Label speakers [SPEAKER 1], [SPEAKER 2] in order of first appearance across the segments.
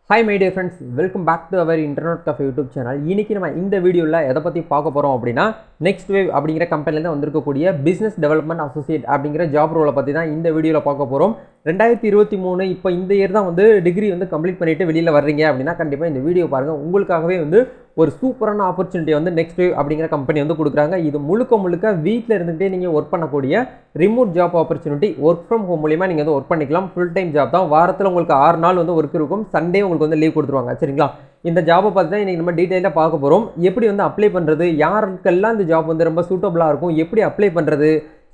[SPEAKER 1] Hi my dear friends, welcome back to our Internet Cafe YouTube channel. இன்னைக்கு நம்ம இந்த வீடியோல எதை பத்தி பார்க்க போறோம் அப்படினா Next Wave அப்படிங்கற கம்பெனில இருந்து வந்திருக்கக்கூடிய Business Development Associate அப்படிங்கற ஜாப் ரோலை பத்தி தான் இந்த வீடியோல பார்க்க போறோம். 2023 இப்போ இந்த இயர் தான் வந்து டிகிரி வந்து கம்ப்ளீட் பண்ணிட்டு வெளியில வர்றீங்க அப்படினா கண்டிப்பா இந்த வீடியோ பாருங்க. உங்களுக்காகவே வந்து ஒரு சூப்பரான ஆப்பர்சூனிட்டி வந்து Next Wave அப்படிங்கற கம்பெனி வந்து கொடுக்குறாங்க. இது முழுக்க வீட்ல இருந்துட்டே நீங்க வர்க் பண்ணக்கூடிய remote job opportunity. Work from home மூலமா நீங்க வந்து வர்க் பண்ணிக்கலாம். ஃபுல் டைம் ஜாப் தான். வாரத்துல உங்களுக்கு 6 நாள் வந்து வர்க் இருக்கும். சண்டே உங்களுக்கு வந்து லீவ் கொடுத்துருவாங்க. சரிங்களா? இந்த ஜாபை பத்தி தான் இன்னைக்கு நம்ம டீடைலா பார்க்க போறோம். எப்படி வந்து அப்ளை பண்றது, யாருக்கெல்லாம் இந்த ஜாப் வந்து ரொம்ப சூட்டபிளா இருக்கும், எப்படி அப்ளை பண்றது,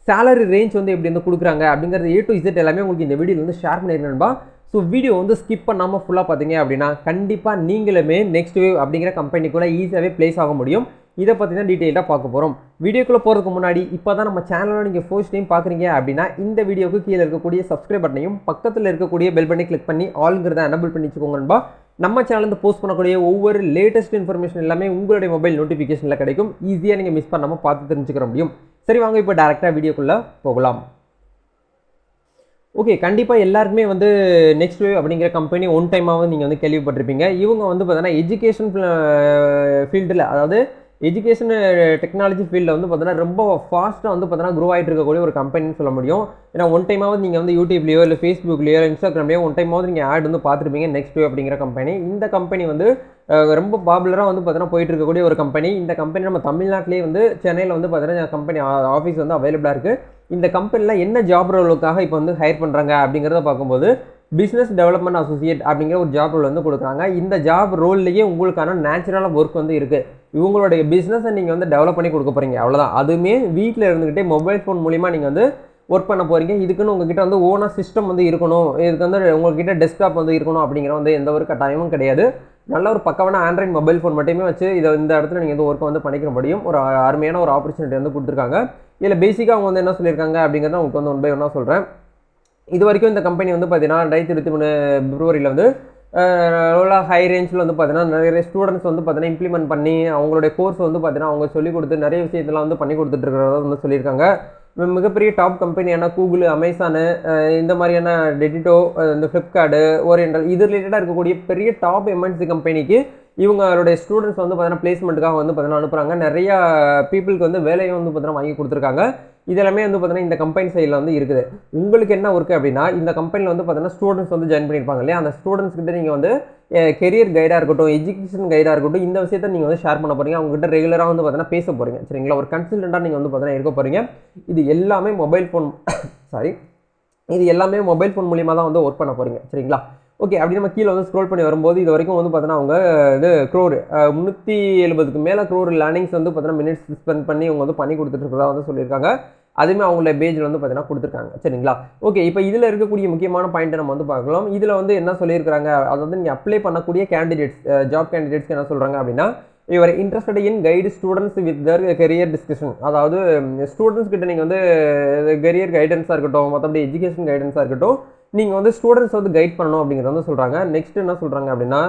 [SPEAKER 1] salary ரேஞ்ச் வந்து எப்படி வந்து கொடுக்குறாங்க அப்படிங்கிறது A to Z எல்லாமே உங்களுக்கு இந்த வீடியோல வந்து ஷேர் பண்ணிருக்கேன் நண்பா. ஸோ வீடியோ வந்து ஸ்கிப் பண்ணாமல் ஃபுல்லாக பார்த்தீங்க அப்படின்னா கண்டிப்பாக நீங்களுமே Next Wave அப்படிங்கிற கம்பெனிக்குள்ளே ஈஸியாகவே பிளேஸ் ஆக முடியும். இதை பற்றி தான் டீட்டெயிலாக பார்க்க போகிறோம். வீடியோக்குள்ளே போகிறதுக்கு முன்னாடி இப்போ தான் நம்ம சேனலில் நீங்கள் ஃபர்ஸ்ட் டைம் பார்க்குறீங்க அப்படின்னா இந்த வீடியோக்கு கீழே இருக்கக்கூடிய சப்ஸ்கிரைப் பட்டனையும் பக்கத்தில் இருக்கக்கூடிய பெல் பட்டனை கிளிக் பண்ணி ஆல்ங்கிறத எனபிள் பண்ணி வச்சுக்கோங்க நண்பா. நம்ம சேனலில் போஸ்ட் பண்ணக்கூடிய ஒவ்வொரு லேட்டஸ்ட் இன்ஃபர்மேஷன் எல்லாமே உங்களுடைய மொபைல் நோட்டிஃபிகேஷனில் கிடைக்கும். ஈஸியாக நீங்கள் மிஸ் பண்ணாமல் பார்த்து தெரிஞ்சுக்கிற முடியும். சரி வாங்க இப்போ டேரெக்டாக வீடியோக்குள்ளே போகலாம். ஓகே, கண்டிப்பாக எல்லாருக்குமே வந்து Next Wave அப்படிங்கிற கம்பெனி ஒன் டைமாவது நீங்கள் வந்து கேள்விப்பட்டிருப்பீங்க. இவங்க வந்து பார்த்தீங்கன்னா எஜுகேஷன் ஃபீல்டில், அதாவது எஜுகேஷன் டெக்னாலஜி ஃபீல்டில் வந்து பார்த்தீங்கன்னா ரொம்ப ஃபாஸ்ட்டாக வந்து பார்த்தீங்கன்னா க்ரோ ஆகிட்டு இருக்கக்கூடிய ஒரு கம்பெனின்னு சொல்ல முடியும். ஏன்னா ஒன் டைமாவது நீங்கள் வந்து யூடியூப்லேயோ இல்லை ஃபேஸ்புக்லேயோ இன்ஸ்டாகிராம்லேயோ ஒன் டைமாவது நீங்கள் ஆட் வந்து பார்த்துருப்பீங்க Next Wave அப்படிங்கிற கம்பெனி. இந்த கம்பெனி வந்து ரொம்ப பாப்புலராக வந்து பார்த்தீங்கன்னா போயிட்டு இருக்கக்கூடிய ஒரு கம்பெனி. இந்த கம்பெனி நம்ம தமிழ்நாட்டிலே வந்து சென்னையில் வந்து பார்த்தீங்கன்னா கம்பெனி ஆஃபீஸ் வந்து அவைலபிளாக இருக்குது. இந்த கம்பெனியில் என்ன ஜாப் ரோலுக்காக இப்போ வந்து ஹையர் பண்ணுறாங்க அப்படிங்கிறத பார்க்கும்போது பிஸ்னஸ் டெவலப்மெண்ட் அசோசியேட் அப்படிங்கிற ஒரு ஜாப் ரோல் வந்து கொடுக்குறாங்க. இந்த ஜாப் ரோல்லையே உங்களுக்கான நேச்சுரலாக ஒர்க் வந்து இருக்குது. இவங்களுடைய பிஸ்னஸை நீங்கள் வந்து டெவலப் பண்ணி கொடுக்க போகிறீங்க, அவ்வளோதான். அதுவுமே வீட்டில் இருந்துக்கிட்டே மொபைல் ஃபோன் மூலிமா நீங்கள் வந்து ஒர்க் பண்ண போகிறீங்க. இதுக்குன்னு உங்ககிட்ட வந்து ஓனாக சிஸ்டம் வந்து இருக்கணும், இதுக்கு வந்து உங்கள்கிட்ட டெஸ்க்டாப் வந்து இருக்கணும் அப்படிங்கிற வந்து எந்த ஒரு கட்டாயமும் கிடையாது. நல்ல ஒரு பக்கமான ஆண்ட்ராய்ட் மொபைல் ஃபோன் மட்டுமே வச்சு இந்த இடத்துல நீங்கள் வந்து ஒர்க்கை வந்து பண்ணிக்க முடியும். ஒரு அருமையான ஒரு ஆப்பர்ச்சுனிட்டி வந்து கொடுத்துருக்காங்க. இதில் பேசிக்காக அவங்க வந்து என்ன சொல்லியிருக்காங்க அப்படிங்கிறத உங்களுக்கு வந்து ஒன் பை ஒன்னாக சொல்கிறேன். இது வரைக்கும் இந்த கம்பெனி வந்து பார்த்தீங்கன்னா 2023 பிப்ரவரியில் வந்து ஹை ரேஞ்சில் வந்து பார்த்தீங்கன்னா நிறைய ஸ்டூடெண்ட்ஸ் வந்து பார்த்தீங்கன்னா இம்ப்ளிமெண்ட் பண்ணி அவங்களுடைய கோர்ஸ் வந்து பார்த்தீங்கன்னா அவங்க சொல்லிக் கொடுத்து நிறைய விஷயத்தெல்லாம் வந்து பண்ணி கொடுத்துட்ருக்கிறத வந்து சொல்லியிருக்காங்க. மிகப்பெரிய டாப் கம்பெனியான கூகுள், அமேசானு, இந்த மாதிரியான டெடிட்டோ, இந்த ஃப்ளிப்கார்டு, ஓரியண்டல் இது ரிலேட்டடாக இருக்கக்கூடிய பெரிய டாப் எம்என்சி கம்பெனிக்கு இவங்களுடைய ஸ்டூடெண்ட்ஸ் வந்து பார்த்தீங்கன்னா பிளேஸ்மெண்ட்டுக்காக வந்து பார்த்தீங்கன்னா அனுப்புகிறாங்க. நிறையா பீப்புளுக்கு வந்து வேலையை வந்து பார்த்தீங்கன்னா வாங்கி கொடுத்துருக்காங்க. இதெல்லாமே வந்து பார்த்தீங்கன்னா இந்த கம்பெனி சைடில் வந்து இருக்குது. உங்களுக்கு என்ன ஒர்க்கு அப்படின்னா இந்த கம்பெனியில் வந்து பார்த்தீங்கன்னா ஸ்டூடெண்ட்ஸ் வந்து ஜாயின் பண்ணியிருப்பாங்க இல்லையா, அந்த ஸ்டூடெண்ட்ஸ் கிட்ட நீங்கள் வந்து கெரியர் கைடாக இருக்கட்டும், எஜுகேஷன் கைடாக இருக்கட்டும், இந்த விஷயத்தை நீங்கள் வந்து ஷேர் பண்ண போகிறீங்க. அவங்ககிட்ட ரெகுலராக வந்து பார்த்தீங்கன்னா பேச போகிறீங்க. சரிங்களா? ஒரு கன்சல்டண்ட்டாக நீங்கள் வந்து பார்த்தீங்கன்னா இருக்க போகிறீங்க. இது எல்லாமே மொபைல் ஃபோன் இது எல்லாமே மொபைல் ஃபோன் மூலியமாக தான் வந்து ஒர்க் பண்ண போகிறீங்க. சரிங்களா? ஓகே, அப்படி நம்ம கீழே வந்து ஸ்க்ரோல் பண்ணி வரும்போது இது வரைக்கும் வந்து பார்த்தீங்கன்னா அவங்க இது க்ரோர் 370க்கு மேலே க்ரோர் லேர்னிங்ஸ் வந்து பார்த்தீங்கன்னா மினிட்ஸ் ஸ்பெண்ட் பண்ணி அவங்க வந்து பண்ணி கொடுத்துட்ருக்கதா வந்து சொல்லியிருக்காங்க. அதுவுமே அவங்களோட பேஜில் வந்து பார்த்தீங்கன்னா கொடுத்துருக்காங்க. சரிங்களா? ஓகே, இப்போ இதில் இருக்கக்கூடிய முக்கியமான பாயிண்ட்டை நம்ம வந்து பார்க்கலாம். இதில் வந்து என்ன சொல்லியிருக்காங்க, அதாவது நீங்கள் அப்ளை பண்ணக்கூடிய கேண்டிடேட்ஸ், ஜாப் கேண்டிடேட்ஸ்க்கு என்ன சொல்கிறாங்க அப்படின்னா your interested in guide students with Dhar career discussion. அதாவது ஸ்டூடெண்ட்ஸ் கிட்ட நீங்கள் வந்து கெரியர் கைடன்ஸாக இருக்கட்டும், மற்றபடி எஜுகேஷன் கைடன்ஸாக இருக்கட்டும், நீங்கள் வந்து ஸ்டூடெண்ட்ஸ் வந்து கைட் பண்ணணும் அப்படிங்கிறத வந்து சொல்கிறாங்க. நெக்ஸ்ட் என்ன சொல்கிறாங்க அப்படின்னா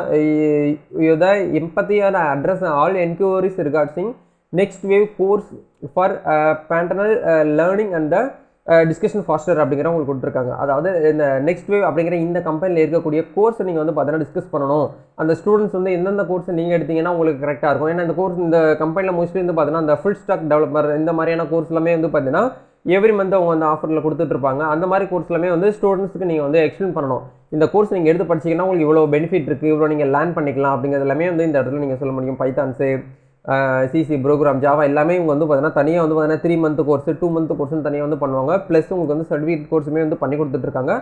[SPEAKER 1] இதை எம்பத்தியான address all enquiries regarding Next Wave course for பேண்டனல் லேர்னிங் அண்ட் டிஸ்கஷன் ஃபாஸ்டர் அப்படிங்கிற உங்களுக்கு கொடுத்துருக்காங்க. அதாவது இந்த Next Wave அப்படிங்கிற இந்த கம்பெனியில் இருக்கக்கூடிய கோர்ஸை நீங்கள் வந்து பார்த்தீங்கன்னா டிஸ்கஸ் பண்ணணும். அந்த ஸ்டூடெண்ட்ஸ் வந்து எந்தெந்த கோர்ஸை நீங்கள் எடுத்தீங்கன்னா உங்களுக்கு கரெக்டாக இருக்கும். ஏன்னா இந்த கோர்ஸ் இந்த கம்பெனியில் மோஸ்ட்லி வந்து பார்த்தீங்கன்னா இந்த ஃபுல் ஸ்டாக் டெவலப்பர் இந்த மாதிரியான கோர்ஸ் எல்லாமே வந்து பார்த்தீங்கன்னா எவ்ரி மந்த் அவங்க வந்து ஆஃபரில் கொடுத்துட்ருப்பாங்க. அந்த மாதிரி கோர்ஸ் எல்லாமே வந்து ஸ்டூடெண்ட்ஸுக்கு நீங்கள் வந்து எக்ஸ்பிளைன் பண்ணணும். இந்த கோர்ஸ் நீங்கள் எடுத்து படிச்சிங்கன்னா உங்களுக்கு இவ்வளோ பெனிஃபிட் இருக்குது, இவ்வளோ நீங்கள் லேர்ன் பண்ணிக்கலாம் அப்படிங்கிறது எல்லாமே வந்து இந்த இடத்துல நீங்கள் சொல்ல முடியும். பைத்தான்ஸு, சிசி, ப்ரோக்ராம், ஜாவா எல்லாமே இவங்க வந்து பார்த்தீங்கன்னா தனியாக வந்து பார்த்தீங்கன்னா 3 மந்த் கோர்ஸ், 2 மந்த் கோர்ஸ்னு தனியாக வந்து பண்ணுவாங்க. ப்ளஸ் உங்களுக்கு வந்து சர்டிஃபிகேட் கோர்ஸுமே வந்து பண்ணி கொடுத்துட்ருக்காங்க.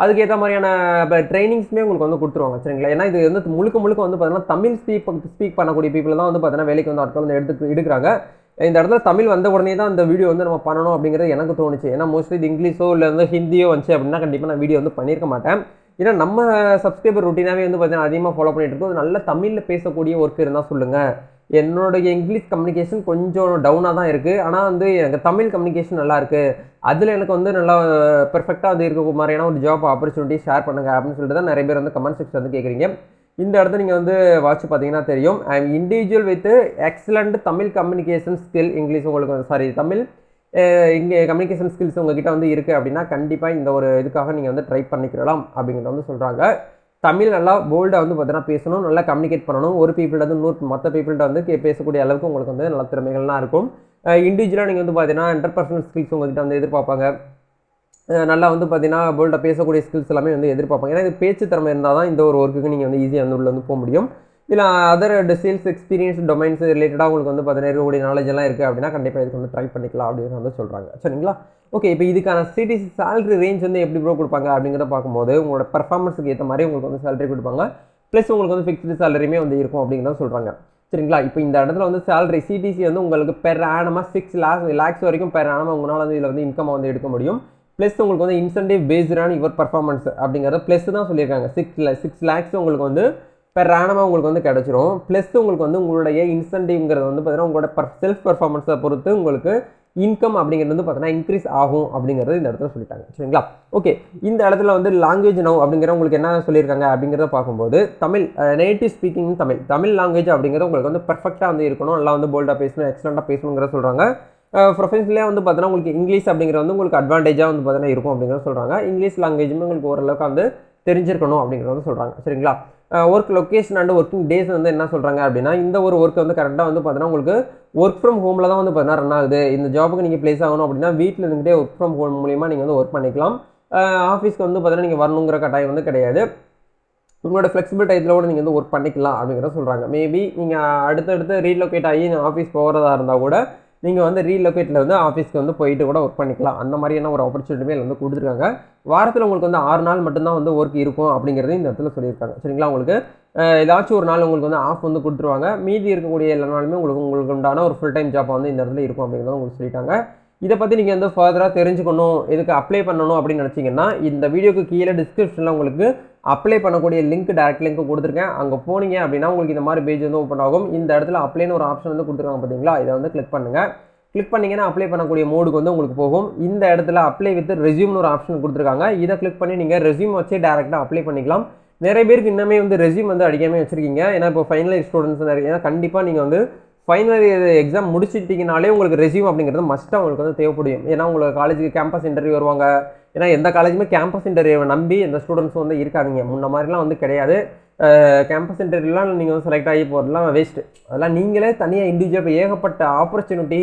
[SPEAKER 1] அதுக்கேற்ற மாதிரியான இப்போ ட்ரைனிங்ஸுமே உங்களுக்கு வந்து கொடுத்துருவாங்க. சரிங்களா? ஏன்னா இது வந்து முழுக்க வந்து பார்த்தீங்கன்னா தமிழ் ஸ்பீக் பண்ணக்கூடிய பீப்புள் தான் வந்து பார்த்தீங்கன்னா வேலைக்கு வந்து ஆட்கள் வந்து எடுக்கிறாங்க. இந்த இடத்துல தமிழ் வந்த உடனே தான் இந்த வீடியோ வந்து நம்ம பண்ணணும் அப்படிங்கிறது எனக்கு தோணுச்சு. ஏன்னா மோஸ்ட்லி இது இங்கிலீஷோ இல்லை வந்து ஹிந்தியோ வந்துச்சு அப்படின்னா கண்டிப்பாக நான் வீடியோ வந்து பண்ணியிருக்க மாட்டேன். ஏன்னா நம்ம சப்ஸ்கிரைபர் ரொட்டீனாகவே வந்து பார்த்தீங்கன்னா அதிகமாக ஃபாலோ பண்ணிட்டு இருக்கோம். நல்ல தமிழில் பேசக்கூடிய ஒர்க் இருந்தால் சொல்லுங்கள். என்னோடைய இங்கிலீஷ் கம்யூனிகேஷன் கொஞ்சம் டவுனாக தான் இருக்குது, ஆனால் வந்து எனக்கு தமிழ் கம்யூனிகேஷன் நல்லா இருக்குது, அதில் எனக்கு வந்து நல்லா பெர்ஃபெக்டாக அது இருக்க மாதிரியான ஒரு ஜாப் ஆப்பர்ச்சுனிட்டி ஷேர் பண்ணுங்கள் அப்படின்னு சொல்லிட்டு தான் நிறைய பேர் வந்து கமெண்ட் செக்ஷன் வந்து கேட்குறீங்க. இந்த இடத்த நீங்கள் வந்து வாட்ச் பார்த்தீங்கன்னா தெரியும். I am individual with excellent Tamil communication skill English உங்களுக்கு தமிழ் இங்கே கம்யூனிகேஷன் ஸ்கில்ஸ் உங்ககிட்ட வந்து இருக்குது அப்படின்னா கண்டிப்பாக இந்த ஒரு இதுக்காக நீங்கள் வந்து ட்ரை பண்ணிக்கலாம் அப்படிங்கிறத வந்து சொல்கிறாங்க. தமிழ் நல்லா போல்டாக வந்து பார்த்தீங்கன்னா பேசணும், நல்லா கம்யூனிகேட் பண்ணணும். ஒரு பீப்புள்கிட்ட வந்து மற்ற பீப்புள்கிட்ட வந்து பேசக்கூடிய அளவுக்கு உங்களுக்கு வந்து நல்ல திறமைகள்லாம் இருக்கும். இண்டிவிஜுவலாக நீங்கள் வந்து பார்த்தீங்கன்னா இன்டர்பர்சனல் ஸ்கில்ஸ் உங்கள்கிட்ட வந்து எதிர்பார்ப்பாங்க. நல்லா வந்து பார்த்தீங்கன்னா போல்டாக பேசக்கூடிய ஸ்கில்ஸ் எல்லாமே வந்து எதிர்பார்ப்பாங்க. ஏன்னா இது பேச்சு திறமை இருந்தால் தான் இந்த ஒரு ஒர்க்குக்கு நீங்கள் வந்து ஈஸியாக வந்து உள்ள வந்து போக முடியும். இல்லை அதர் சேல்ஸ் எக்ஸ்பீரியன்ஸ் டொமைன்ஸ் ரிலேட்டடாக உங்களுக்கு வந்து பார்த்தீங்கன்னா இருக்கக்கூடிய நாலேஜ் எல்லாம் இருக்குது அப்படின்னா கண்டிப்பாக இதுக்கு வந்து ட்ரை பண்ணிக்கலாம் அப்படின்னு வந்து சொல்கிறாங்க. சரிங்களா? ஓகே, இப்போ இதுக்கான சிடிசி சேலரி ரேஞ்ச் வந்து எப்படி ப்ரோ கொடுப்பாங்க அப்படிங்கிறத பார்க்கும்போது உங்களோட பர்ஃபார்மன்ஸுக்கு ஏற்ற மாதிரி உங்களுக்கு வந்து சேலரி கொடுப்பாங்க. ப்ளஸ் உங்களுக்கு வந்து ஃபிக்ஸ்டு சேலரியுமே வந்து இருக்கும் அப்படிங்கிறத சொல்கிறாங்க. சரிங்களா? இப்போ இந்த இடத்துல வந்து சேலரி சிடிசி வந்து உங்களுக்கு பெர் ஆனமாக 6 lakhs வரைக்கும் பெர் ஆனமாக உங்களால் வந்து இதில் வந்து இன்கம் வந்து எடுக்க முடியும். ப்ளஸ் உங்களுக்கு வந்து இன்சென்டிவ் பேஸ்டான யுவர் பர்ஃபார்மன்ஸ் அப்படிங்கிறத ப்ளஸ் தான் சொல்லியிருக்காங்க. 6 lakhs உங்களுக்கு வந்து பெர் ஆனமாக உங்களுக்கு வந்து கிடச்சிரும். ப்ளஸ் உங்களுக்கு வந்து உங்களுடைய இன்சென்டிவ்ங்கிறது வந்து பார்த்தீங்கன்னா உங்களோட செல்ஃப் பர்ஃபார்மன்ஸை பொறுத்து உங்களுக்கு இன்கம் அப்படிங்கிறது வந்து பார்த்தீங்கன்னா இன்க்ரீஸ் ஆகும் அப்படிங்கிறது இந்த இடத்துல சொல்லிட்டாங்க. சரிங்களா? ஓகே, இந்த இடத்துல வந்து லாங்குவேஜ் நவ் அப்படிங்கிற உங்களுக்கு என்ன சொல்லியிருக்காங்க அப்படிங்கிறத பார்க்கும்போது Tamil native speaking Tamil language அப்படிங்கிறது உங்களுக்கு வந்து பர்ஃபெக்டாக வந்து இருக்கணும், நல்லா வந்து போல்டாக பேசணும், எக்ஸலண்ட்டாக பேசணுங்கிற சொல்கிறாங்க. ப்ரொஃபஷனலே வந்து பார்த்தீங்கன்னா உங்களுக்கு இங்கிலீஷ் அப்படிங்கிறது வந்து உங்களுக்கு அட்வான்டேஜாக வந்து பார்த்தீங்கன்னா இருக்கும் அப்படிங்கிறத சொல்கிறாங்க. இங்கிலீஷ் லாங்குவேஜுமே உங்களுக்கு ஓரளவுக்கு வந்து தெரிஞ்சிருக்கணும் அப்படிங்கிறத வந்து சொல்கிறாங்க. சரிங்களா? Work location and working days வந்து என்ன சொல்கிறாங்க அப்படின்னா இந்த ஒரு ஒர்க் வந்து கரெக்டாக வந்து பார்த்தீங்கன்னா உங்களுக்கு ஒர்க் ஃப்ரம் ஹோமில் தான் வந்து பார்த்தீங்கன்னா ரன் ஆகுது. இந்த ஜாபுக்கு நீங்கள் ப்ளேஸ் ஆகணும் அப்படின்னா வீட்டில் இருந்துகிட்டே ஒர்க் ஃப்ரம் ஹோம் மூலிமா நீங்கள் வந்து ஒர்க் பண்ணிக்கலாம். ஆஃபீஸ்க்கு வந்து பார்த்தீங்கன்னா நீங்கள் வரணுங்கிற கட்டாயம் வந்து கிடையாது. உங்களோட ஃப்ளெக்சிபிள் டைத்தில் கூட நீங்கள் வந்து ஒர்க் பண்ணிக்கலாம் அப்படிங்கிறத சொல்கிறாங்க. மேபி நீங்கள் அடுத்தடுத்து ரீலொகேட் ஆகி ஆஃபீஸ் போகிறதா இருந்தால் கூட நீங்கள் வந்து ரீலொகேட்டில் வந்து ஆஃபீஸ்க்கு வந்து போயிட்டு கூட ஒர்க் பண்ணிக்கலாம். அந்த மாதிரியான ஒரு ஆப்பர்ச்சுனிட்டிமே வந்து கொடுத்துருக்காங்க. வாரத்தில் உங்களுக்கு வந்து 6 நாள் மட்டும்தான் வந்து ஒர்க் இருக்கும் அப்படிங்கிறது இந்த இடத்துல சொல்லியிருக்காங்க. சரிங்களா? உங்களுக்கு ஏதாச்சும் ஒரு நாள் உங்களுக்கு வந்து ஆஃப் வந்து கொடுத்துருவாங்க. மீதி இருக்கக்கூடிய எல்லா நாளுமே உங்களுக்கு உண்டான ஒரு ஃபுல் டைம் ஜாப் வந்து இந்த இடத்துல இருக்கும் அப்படிங்கிறத உங்களுக்கு சொல்லிட்டாங்க. இதை பற்றி நீங்கள் வந்து ஃபர்தராக தெரிஞ்சுக்கணும், இதுக்கு அப்ளை பண்ணணும் அப்படின்னு நினச்சிங்கன்னா இந்த வீடியோக்கு கீழே டிஸ்கிரிப்ஷனில் உங்களுக்கு அப்ளை பண்ணக்கூடிய லிங்க் டேரக்ட் லிங்க் கொடுத்துருக்கேன். அங்கே போனீங்க அப்படின்னா உங்களுக்கு இந்த மாதிரி பேஜ் வந்து ஓப்பன் ஆகும். இந்த இடத்துல அப்ளைன்னு ஒரு ஆப்ஷன் வந்து கொடுத்துருக்காங்க பார்த்தீங்களா? இதை வந்து கிளிக் பண்ணுங்கள். கிளிக் பண்ணிங்கன்னா அப்ளை பண்ணக்கூடிய மோடுக்கு வந்து உங்களுக்கு போகும். இந்த இடத்துல அப்ளை வித் ரெஸ்யூம்னு ஒரு ஆப்ஷன் கொடுத்துருக்காங்க. இதை கிளிக் பண்ணி நீங்கள் ரெஸ்யூம் வச்சே டேரெக்டாக அப்ளை பண்ணிக்கலாம். நிறைய பேருக்கு இன்னமே வந்து ரெஸ்யூம் வந்து அடிக்காமல் வச்சுருக்கீங்க. ஏன்னா இப்போ ஃபைனல் இயர் ஸ்டூடெண்ட்ஸ் நிறைய, ஏன்னா கண்டிப்பாக நீங்கள் வந்து ஃபைனல் இயர் எக்ஸாம் முடிச்சிட்டிங்கனாலே உங்களுக்கு ரெஸ்யூம் அப்படிங்கிறது மஸ்ட்டாக உங்களுக்கு வந்து தேவைப்படும். ஏன்னா உங்களுக்கு காலேஜுக்கு கேம்பஸ் இன்டர்வியூ வருவாங்க. ஏன்னா எந்த காலேஜுமே கேம்பஸ் இன்டர்வியூவை நம்பி எந்த ஸ்டூடெண்ட்ஸும் வந்து இருக்காதிங்க. முன்ன மாதிரிலாம் வந்து கிடையாது. கேம்பஸ் இன்டர்வியூலாம் நீங்கள் வந்து செலக்ட் ஆகி போகிறதுலாம் வேஸ்ட்டு. அதெல்லாம் நீங்களே தனியாக இண்டிவிஜுவல் இப்போ ஏகப்பட்ட ஆப்பர்ச்சுனிட்டி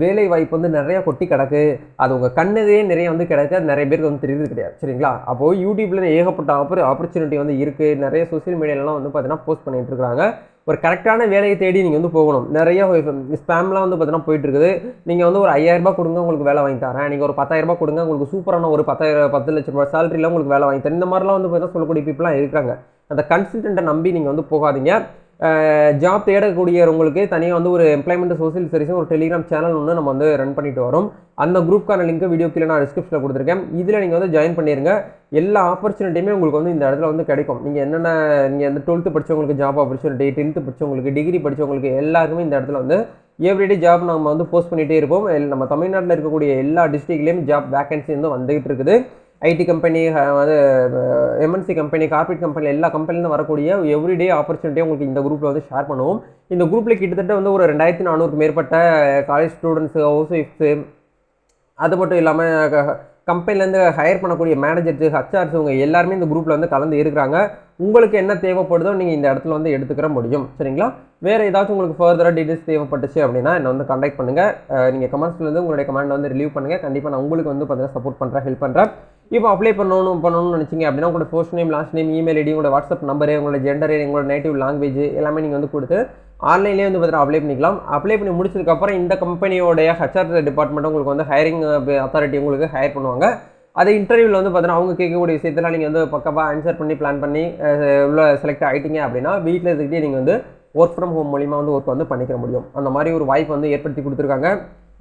[SPEAKER 1] வேலை வாய்ப்பு வந்து நிறையா கொட்டி கிடக்கு. அது உங்கள் கண்ணதே நிறைய வந்து கிடக்கு. அது நிறைய பேருக்கு வந்து தெரியுது கிடையாது. சரிங்களா? அப்போது யூடியூப்பில் ஏகப்பட்ட ஆப்பர்ச்சுனிட்டி வந்து இருக்குது. நிறைய சோசியல் மீடியாலலாம் வந்து பார்த்தீங்கன்னா போஸ்ட் பண்ணிகிட்டு இருக்காங்க. ஒரு கரெக்டான வேலையை தேடி நீங்கள் வந்து போகணும். நிறைய ஸ்பேம்லாம் வந்து பார்த்தீங்கன்னா போயிட்டு இருக்குது. நீங்கள் வந்து ஒரு 5000 ரூபாய் கொடுங்க உங்களுக்கு வேலை வாங்கி தரேன், நீங்கள் ஒரு 10,000 ரூபாய் கொடுங்க உங்களுக்கு சூப்பரான ஒரு 10 லட்ச ரூபாய் சேலரியில் உங்களுக்கு வேலை வாங்கி தரேன், இந்த மாதிரிலாம் வந்து பார்த்தீங்கன்னா சொல்லக்கூடிய பீப்புளாக இருக்காங்க. அந்த கன்சல்டண்ட்டை நம்பி நீங்கள் வந்து போகாதீங்க. ஜாப் தேடக்கூடியவங்களுக்கு தனியாக வந்து ஒரு எம்ப்ளாய்மெண்ட் சோசியல் சர்வீஸ் ஒரு டெலிகிராம் சேனல் ஒன்று நம்ம வந்து ரன் பண்ணிட்டு வரோம். அந்த குரூப்க்கான லிங்க் வீடியோ கீழே நான் டிஸ்கிரிப்ஷனில் கொடுத்துருக்கேன். இதில் நீங்கள் வந்து ஜாயின் பண்ணிடுங்க. எல்லா ஆப்பர்ச்சுனிட்டியுமே உங்களுக்கு வந்து இந்த இடத்துல வந்து கிடைக்கும். நீங்கள் என்னென்ன நீங்கள் வந்து 12th படித்தவங்களுக்கு ஜாப் ஆப்பர்ச்சுனிட்டி, 10th படித்தவங்களுக்கு, டிகிரி படித்தவங்களுக்கு எல்லாருக்குமே இந்த இடத்துல வந்து எவ்ரிடே ஜாப் நம்ம வந்து போஸ்ட் பண்ணிகிட்டே இருப்போம். நம்ம தமிழ்நாட்டில் இருக்கக்கூடிய எல்லா டிஸ்ட்ரிக்ட்லேயும் ஜாப் வேகன்சி வந்து வந்துகிட்டு இருக்குது. ஐடி கம்பெனி, வந்து எம்என்சி கம்பெனி, கார்பரேட் கம்பெனி, எல்லா கம்பெனிலேருந்து வரக்கூடிய எவ்ரிடே ஆப்பர்ச்சுனிட்டியை உங்களுக்கு இந்த குரூப்பில் வந்து ஷேர் பண்ணுவோம். இந்த குரூப்பில் கிட்டத்தட்ட வந்து ஒரு 2400க்கு மேற்பட்ட காலேஜ் ஸ்டூடெண்ட்ஸு, ஹவுஸ் ஒய்ஃப்ஸு, அது மட்டும் இல்லாமல் கம்பெனிலேருந்து ஹையர் பண்ணக்கூடிய மேனேஜர்ஸு, ஹச்ஆர்ஸ் இவங்க எல்லாருமே இந்த குரூப்பில் வந்து கலந்து இருக்கிறாங்க. உங்களுக்கு என்ன தேவைப்படுதோ நீங்கள் இந்த இடத்துல வந்து எடுத்துக்கிற முடியும். சரிங்களா? வேறு ஏதாச்சும் உங்களுக்கு ஃபர்தராக டீட்டெயில்ஸ் தேவைப்பட்டுச்சு அப்படின்னா என்னை வந்து கான்டாக்ட் பண்ணுங்கள். நீங்கள் கமெண்ட்ஸ்லேருந்து உங்களுடைய கமெண்ட் வந்து ரிலீவ் பண்ணுங்கள். கண்டிப்பாக நான் உங்களுக்கு வந்து பார்த்தீங்கன்னா சப்போர்ட் பண்ணுறேன், ஹெல்ப் பண்ணுறேன். இப்போ அப்ளை பண்ணணும்னு நினச்சிங்க அப்படின்னா உங்களோட first name, last name, email ID, உங்களோட வாட்ஸ்அப் நம்பரு, உங்களோட ஜெண்டரு, உங்களோட நேட்டிவ் லாங்குவேஜ் எல்லாமே நீங்கள் வந்து கொடுத்து ஆன்லைன்லேயே வந்து பார்த்தீங்கன்னா அப்ளை பண்ணிக்கலாம். அப்ளை பண்ணி முடிச்சதுக்கப்புறம் இந்த கம்பெனியோடைய ஹச்ஆர் டிபார்ட்மெண்ட் உங்களுக்கு வந்து ஹையரிங் அத்தாரிட்டி உங்களுக்கு ஹையர் பண்ணுவாங்க. அது இன்டர்வியூவில் வந்து பார்த்தீங்கன்னா அவங்க கேட்கக்கூடிய விஷயத்தெல்லாம் நீங்கள் வந்து பக்கமாக ஆன்சர் பண்ணி பிளான் பண்ணி உள்ள செலக்ட் ஆகிட்டீங்க அப்படின்னா வீட்டில் இருந்துக்கிட்டே நீங்கள் வந்து ஒர்க் ஃப்ரம் ஹோம் மூலிமா வந்து ஒர்க் வந்து பண்ணிக்க முடியும். அந்த மாதிரி ஒரு வாய்ப்பு வந்து ஏற்படுத்தி கொடுத்துருக்காங்க.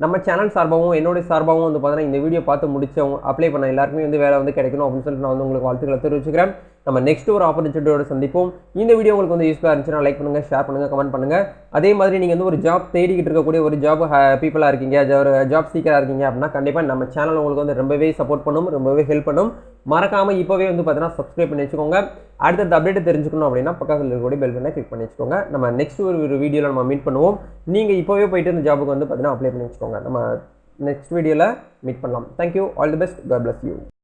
[SPEAKER 1] நம்ம சேனல் சார்பாகவும் என்னுடைய சார்பாகவும் வந்து பார்த்தீங்கன்னா இந்த வீடியோ பார்த்து முடிச்சவங்க அப்ளை பண்ண எல்லாருக்குமே வந்து வேலை வந்து கிடைக்கணும் அப்படின்னு சொல்லிட்டு நான் வந்து உங்களுக்கு வாழ்த்துக்களை தெரிவிச்சுக்கிறேன். நம்ம நெக்ஸ்ட் ஒரு ஆப்பர்ச்சுனிட்டியோட சந்திப்போம். இந்த வீடியோ உங்களுக்கு வந்து யூஸ்ஃபுல்லாக இருந்துச்சுன்னா லைக் பண்ணுங்கள், ஷேர் பண்ணுங்கள், கமெண்ட் பண்ணுங்கள். அதே மாதிரி நீங்கள் வந்து ஒரு ஜாப் தேடிக்கிட்டு இருக்கக்கூடிய ஒரு ஜாப் பீப்புளாக இருக்கீங்க, ஒரு ஜாப் சீக்கராக இருக்கீங்க அப்படின்னா கண்டிப்பாக நம்ம சேனல் உங்களுக்கு வந்து ரொம்பவே சப்போர்ட் பண்ணும், ரொம்பவே ஹெல்ப் பண்ணும். மறக்காமல் இப்போவே வந்து பார்த்தீங்கன்னா சப்ஸ்கிரைப் பண்ணி வச்சுக்கோங்க. அடுத்த அப்டேட் தெரிஞ்சுக்கணும் அப்படின்னா பக்கத்தில் இருக்கக்கூடிய பெல் பட்டனை கிளிக் பண்ணி வச்சுக்கோங்க. நம்ம நெக்ஸ்ட் ஒரு வீடியோவில் நம்ம மீட் பண்ணுவோம். நீங்கள் இப்போவே போயிட்டு இந்த ஜாபுக்கு வந்து பார்த்தீங்கன்னா அப்ளை பண்ணி வச்சுக்கோங்க. நம்ம நெக்ஸ்ட் வீடியோவில் மீட் பண்ணலாம். Thank you, all the best, God bless you.